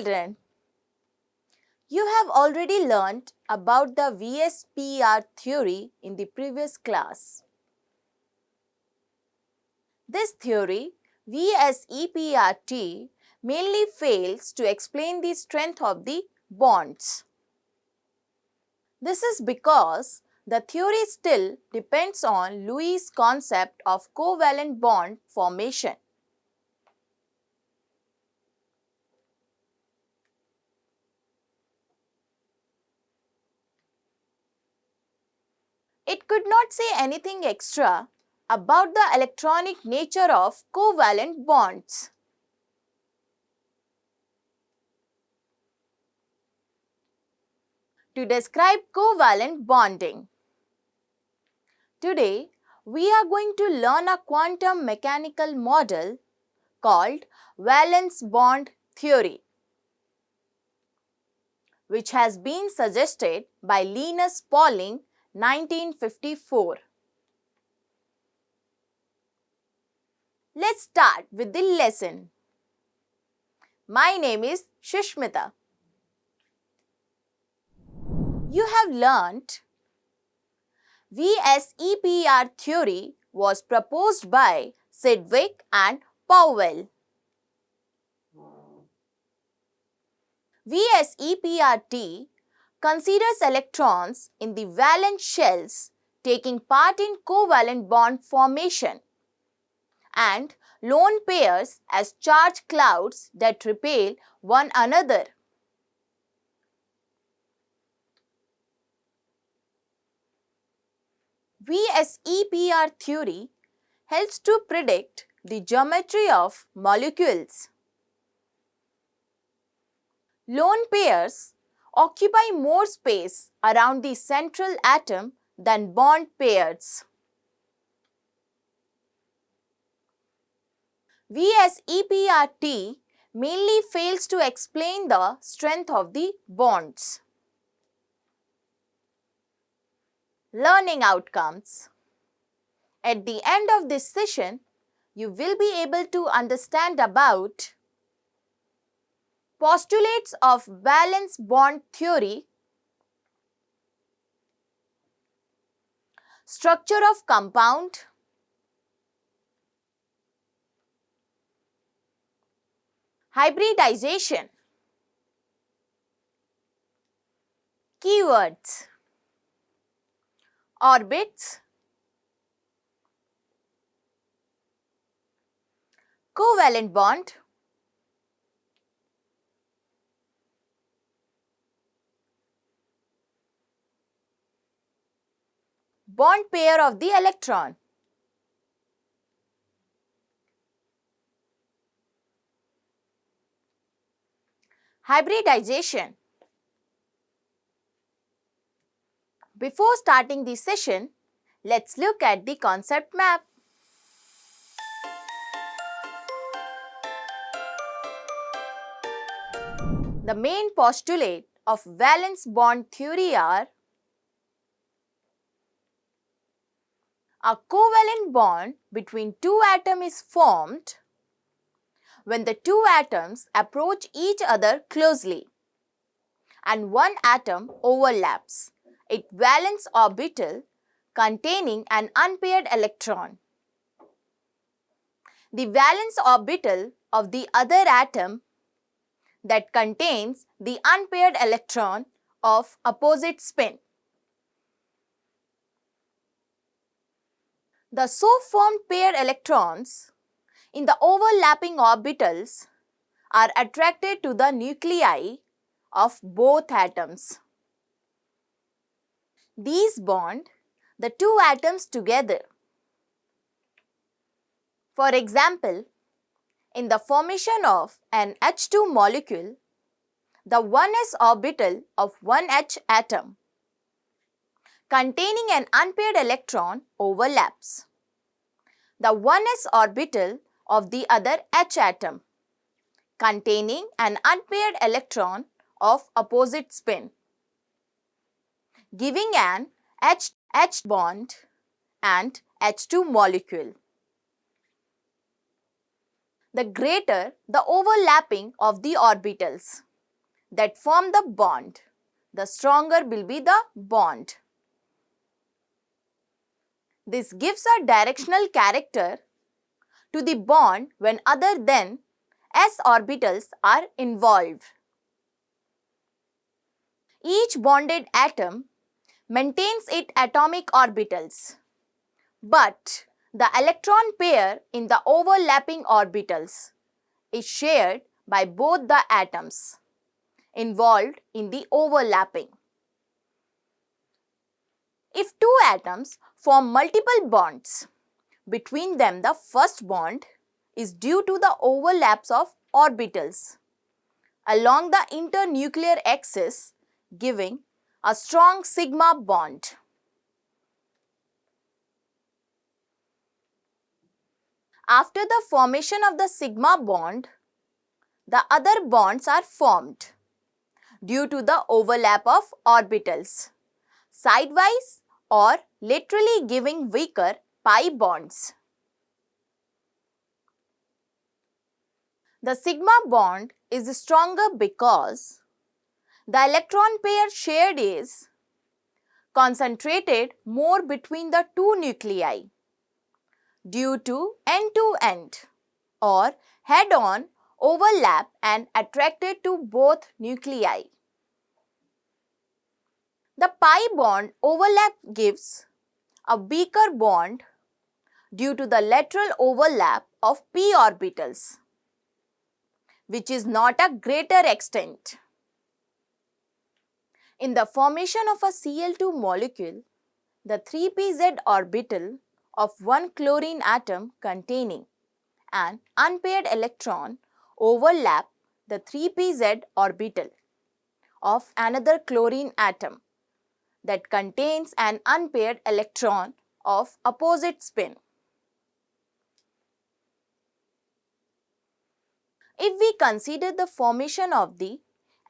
children, you have already learned about the VSPR theory in the previous class. This theory, VSEPRT, mainly fails to explain the strength of the bonds. This is because the theory still depends on Lewis' concept of covalent bond formation. It could not say anything extra about the electronic nature of covalent bonds. To describe covalent bonding, today we are going to learn a quantum mechanical model called valence bond theory, which has been suggested by Linus Pauling 1954. Let's start with the lesson. My name is Shushmita. You have learnt VSEPR theory was proposed by Sedgwick and Powell. VSEPRT considers electrons in the valence shells taking part in covalent bond formation and lone pairs as charged clouds that repel one another. VSEPR theory helps to predict the geometry of molecules. Lone pairs occupy more space around the central atom than bond pairs. VSEPRT mainly fails to explain the strength of the bonds. Learning outcomes. At the end of this session, you will be able to understand about postulates of valence bond theory, structure of compound, hybridization, keywords, orbits, covalent bond, bond pair of the electron, hybridization. Before starting the session, let's look at the concept map. The main postulate of valence bond theory are: a covalent bond between two atoms is formed when the two atoms approach each other closely and one atom overlaps its valence orbital containing an unpaired electron. The valence orbital of the other atom that contains the unpaired electron of opposite spin. The so formed paired electrons in the overlapping orbitals are attracted to the nuclei of both atoms. These bond the two atoms together. For example, in the formation of an H2 molecule, the 1s orbital of one H atom containing an unpaired electron overlaps the 1s orbital of the other H atom containing an unpaired electron of opposite spin, giving an H bond and H2 molecule. The greater the overlapping of the orbitals, that form the bond, the stronger will be the bond. This gives a directional character to the bond when other than s orbitals are involved. Each bonded atom maintains its atomic orbitals, but the electron pair in the overlapping orbitals is shared by both the atoms involved in the overlapping. If two atoms form multiple bonds, between them the first bond is due to the overlaps of orbitals along the internuclear axis, giving a strong sigma bond. After the formation of the sigma bond, the other bonds are formed due to the overlap of orbitals, sidewise or laterally, giving weaker pi bonds. The sigma bond is stronger because the electron pair shared is concentrated more between the two nuclei due to end-to-end or head-on overlap and attracted to both nuclei. The pi bond overlap gives a weaker bond due to the lateral overlap of p orbitals, which is not a greater extent. In the formation of a Cl2 molecule, the 3pz orbital of one chlorine atom containing an unpaired electron overlap the 3pz orbital of another chlorine atom that contains an unpaired electron of opposite spin. If we consider the formation of the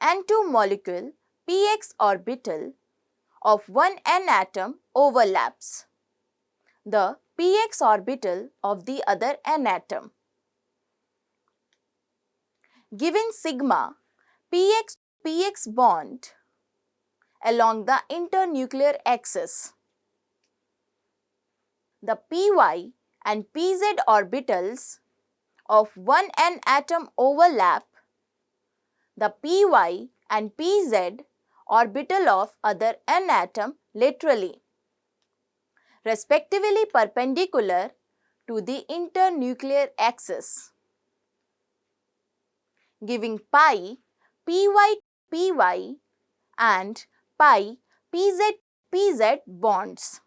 N2 molecule, px orbital of one n atom overlaps the px orbital of the other n atom, giving sigma px bond along the internuclear axis. The py and pz orbitals of one n atom overlap the py and pz orbital of other n atom laterally, respectively perpendicular to the internuclear axis, giving pi py and pi pz bonds.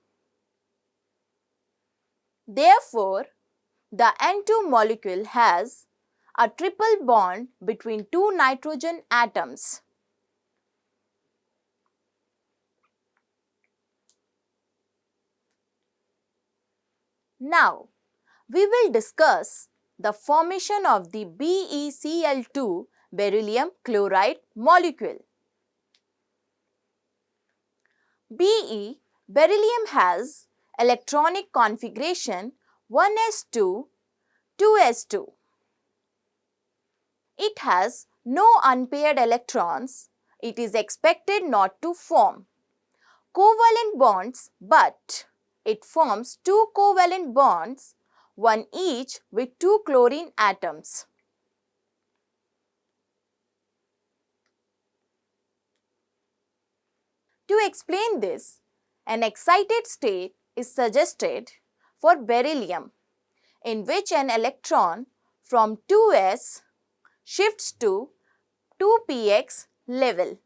Therefore, the N2 molecule has a triple bond between two nitrogen atoms. Now, we will discuss the formation of the BeCl2 beryllium chloride molecule. Be beryllium has electronic configuration 1s2, 2s2. It has no unpaired electrons. It is expected not to form covalent bonds, but it forms two covalent bonds, one each with two chlorine atoms. To explain this, an excited state is suggested for beryllium, in which an electron from 2s shifts to 2px level.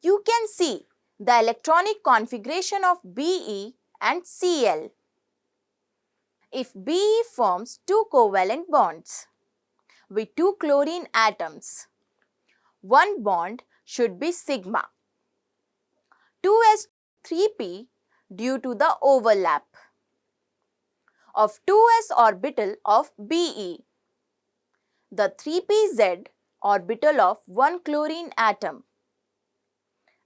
You can see the electronic configuration of Be and Cl. If Be forms two covalent bonds with two chlorine atoms, one bond should be sigma 2s3p due to the overlap of 2s orbital of Be, the 3pz orbital of one chlorine atom,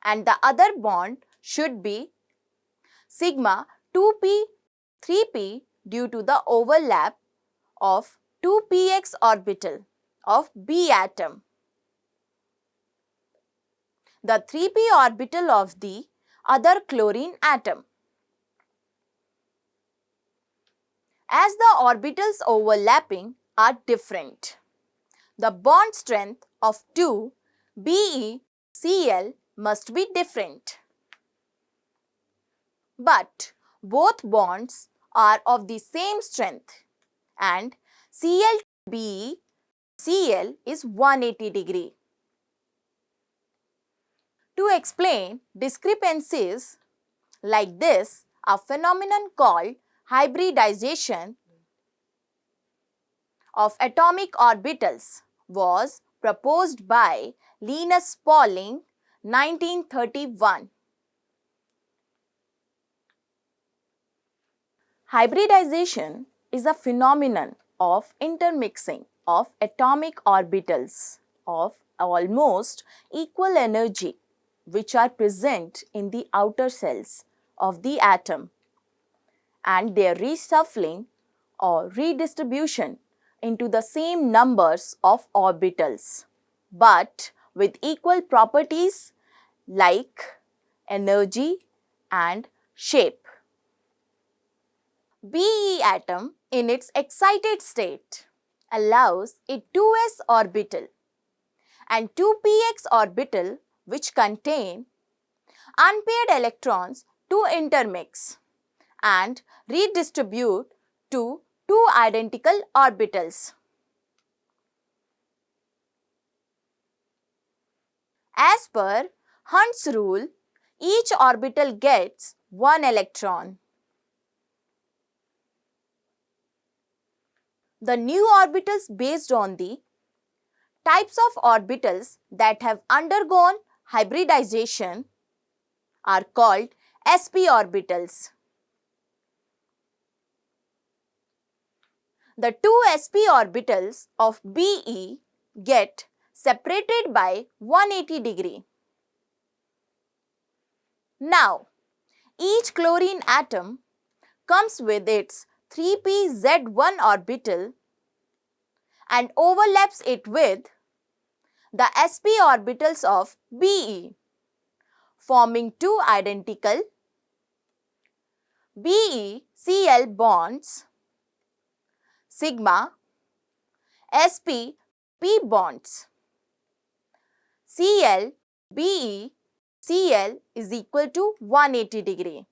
and the other bond should be sigma 2p 3p due to the overlap of 2px orbital of B atom. the 3p orbital of the other chlorine atom. As the orbitals overlapping are different, the bond strength of two BeCl must be different. But both bonds are of the same strength and Cl BeCl is 180 degree. To explain discrepancies like this, a phenomenon called hybridization of atomic orbitals was proposed by Linus Pauling 1931. Hybridization is a phenomenon of intermixing of atomic orbitals of almost equal energy which are present in the outer cells of the atom and their reshuffling or redistribution into the same numbers of orbitals, but with equal properties like energy and shape. Be atom in its excited state allows a 2s orbital and 2px orbital which contain unpaired electrons to intermix and redistribute to two identical orbitals. As per Hund's rule, each orbital gets one electron. The new orbitals based on the types of orbitals that have undergone hybridization are called sp orbitals. The two sp orbitals of Be get separated by 180 degree. Now, each chlorine atom comes with its 3pz1 orbital and overlaps it with the sp orbitals of Be, forming two identical BeCl bonds, sigma sp p bonds. Cl BeCl is equal to 180 degree.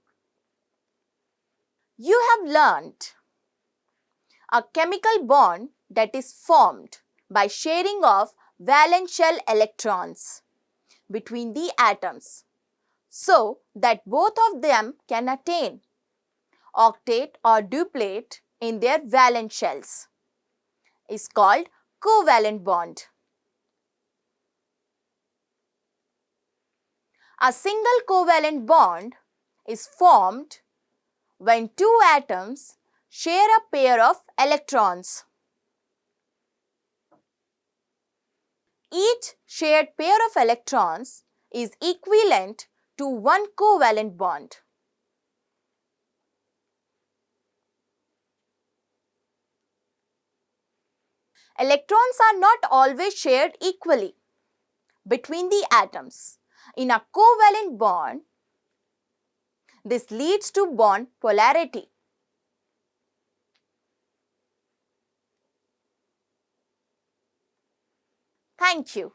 You have learnt a chemical bond that is formed by sharing of valence shell electrons between the atoms so that both of them can attain octet or duplet in their valence shells is called covalent bond. A single covalent bond is formed when two atoms share a pair of electrons. Each shared pair of electrons is equivalent to one covalent bond. Electrons are not always shared equally between the atoms. In a covalent bond, this leads to bond polarity. Thank you.